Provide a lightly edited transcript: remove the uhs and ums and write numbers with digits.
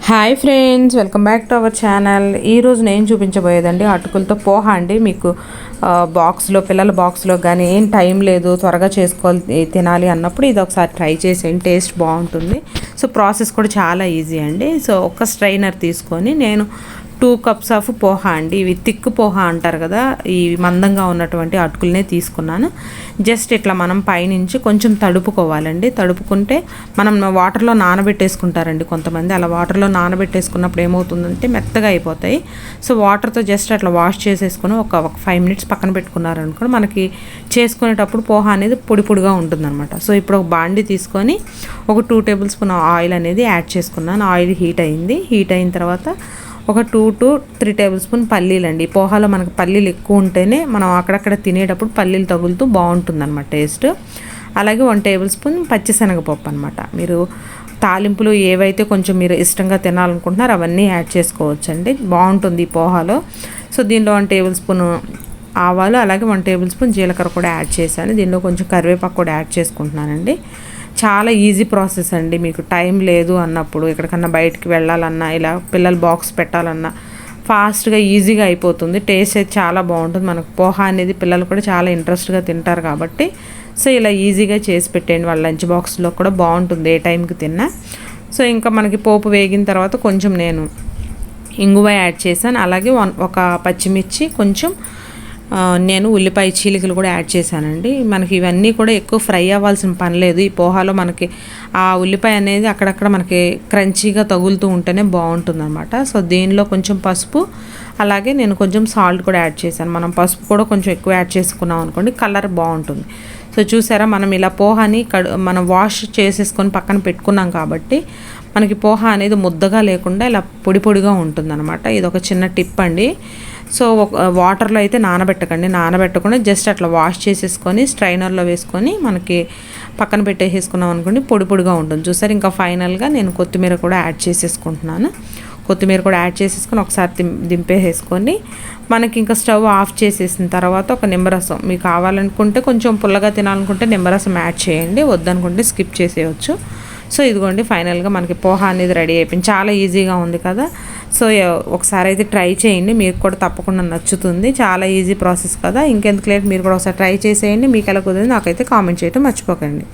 Hi friends, welcome back to our channel. ఈరోజు నేను చూపించబోయేదండి అటుకులతో పోహా అండి. మీకు బాక్స్లో, పిల్లల బాక్స్లో కానీ ఏం టైం లేదు, త్వరగా చేసుకోవాలి తినాలి అన్నప్పుడు ఇది ఒకసారి ట్రై చేసేయండి. టేస్ట్ బాగుంటుంది. సో ప్రాసెస్ కూడా చాలా ఈజీ అండి. సో ఒక స్ట్రైనర్ తీసుకొని నేను 2 cups ఆఫ్ పోహా అండి. ఇవి థిక్ పోహా అంటారు కదా, ఈ మందంగా ఉన్నటువంటి అటుకులనే తీసుకున్నాను. జస్ట్ ఇట్లా మనం పైనుంచి కొంచెం తడుపుకోవాలండి. తడుపుకుంటే మనం వాటర్లో నానబెట్టేసుకుంటారండి కొంతమంది. అలా వాటర్లో నానబెట్టేసుకున్నప్పుడు ఏమవుతుందంటే మెత్తగా అయిపోతాయి. సో వాటర్తో జస్ట్ అట్లా వాష్ చేసేసుకుని ఒక 5 minutes పక్కన పెట్టుకున్నారనుకోండి, మనకి చేసుకునేటప్పుడు పోహా అనేది పొడి పొడిగా ఉంటుందన్నమాట. సో ఇప్పుడు ఒక బాండి తీసుకొని ఒక 2 tablespoon ఆయిల్ అనేది యాడ్ చేసుకున్నాను. ఆయిల్ హీట్ అయింది. హీట్ అయిన తర్వాత ఒక 2 to 3 tablespoon పల్లీలు అండి. పోహాలో మనకు పల్లీలు ఎక్కువ ఉంటేనే మనం అక్కడక్కడ తినేటప్పుడు పల్లీలు తగులుతూ బాగుంటుందన్నమాట టేస్ట్. అలాగే 1 tablespoon పచ్చిశనగపప్పు అనమాట. మీరు తాలింపులు ఏవైతే కొంచెం మీరు ఇష్టంగా తినాలనుకుంటున్నారో అవన్నీ యాడ్ చేసుకోవచ్చండి, బాగుంటుంది ఈ పోహాలో. సో దీనిలో 1 tablespoon ఆవాలు, అలాగే 1 tablespoon జీలకర్ర కూడా యాడ్ చేశాను. దీనిలో కొంచెం కరివేపాకు కూడా యాడ్ చేసుకుంటున్నానండి. చాలా ఈజీ ప్రాసెస్ అండి. మీకు టైం లేదు అన్నప్పుడు, ఎక్కడికన్నా బయటికి వెళ్ళాలన్నా, ఇలా పిల్లలు బాక్స్ పెట్టాలన్నా ఫాస్ట్గా ఈజీగా అయిపోతుంది. టేస్ట్ అయితే చాలా బాగుంటుంది. మనకు పోహా అనేది పిల్లలు కూడా చాలా ఇంట్రెస్ట్గా తింటారు కాబట్టి సో ఇలా ఈజీగా చేసి పెట్టండి. వాళ్ళ లంచ్ బాక్స్లో కూడా బాగుంటుంది ఏ టైంకి తిన్నా. సో ఇంకా మనకి పోపు వేగిన తర్వాత కొంచెం నేను ఇంగువ యాడ్ చేశాను. అలాగే ఒక పచ్చిమిర్చి, కొంచెం నేను ఉల్లిపాయ చీలికలు కూడా యాడ్ చేశానండి. మనకి ఇవన్నీ కూడా ఎక్కువ ఫ్రై అవ్వాల్సిన పని లేదు. ఈ పోహాలో మనకి ఆ ఉల్లిపాయ అనేది అక్కడక్కడ మనకి క్రంచీగా తగులుతూ ఉంటేనే బాగుంటుందన్నమాట. సో దీనిలో కొంచెం పసుపు, అలాగే నేను కొంచెం సాల్ట్ కూడా యాడ్ చేశాను. మనం పసుపు కూడా కొంచెం ఎక్కువ యాడ్ చేసుకున్నాం అనుకోండి, కలర్ బాగుంటుంది. సో చూసారా, మనం ఇలా పోహాని మనం వాష్ చేసేసుకొని పక్కన పెట్టుకున్నాం కాబట్టి మనకి పోహా అనేది ముద్దగా లేకుండా ఇలా పొడి పొడిగా ఉంటుందన్నమాట. ఇది ఒక చిన్న టిప్ అండి. సో వాటర్లో అయితే నానబెట్టకుండా జస్ట్ అట్లా వాష్ చేసేసుకొని స్ట్రైనర్లో వేసుకొని మనకి పక్కన పెట్టేసుకున్నాం అనుకోండి, పొడి పొడిగా ఉంటుంది. చూసారు, ఇంకా ఫైనల్గా నేను కొత్తిమీర కూడా యాడ్ చేసేసుకుంటున్నాను. కొత్తిమీర కూడా యాడ్ చేసేసుకొని ఒకసారి దింపేసుకొని మనకి ఇంకా స్టవ్ ఆఫ్ చేసేసిన తర్వాత ఒక నిమ్మరసం, మీకు కావాలనుకుంటే కొంచెం పుల్లగా తినాలనుకుంటే నిమ్మరసం యాడ్ చేయండి, వద్దనుకుంటే స్కిప్ చేసేయచ్చు. సో ఇదిగోండి, ఫైనల్గా మనకి పోహా అనేది రెడీ అయిపోయింది. చాలా ఈజీగా ఉంది కదా. సో ఒకసారి అయితే ట్రై చేయండి, మీకు కూడా తప్పకుండా నచ్చుతుంది. చాలా ఈజీ ప్రాసెస్ కదా. ఇంకెందుకు లేట్, మీరు కూడా ఒకసారి ట్రై చేసేయండి. మీకు ఎలా కుదిరింది నాకైతే కామెంట్ చేయడం మర్చిపోకండి.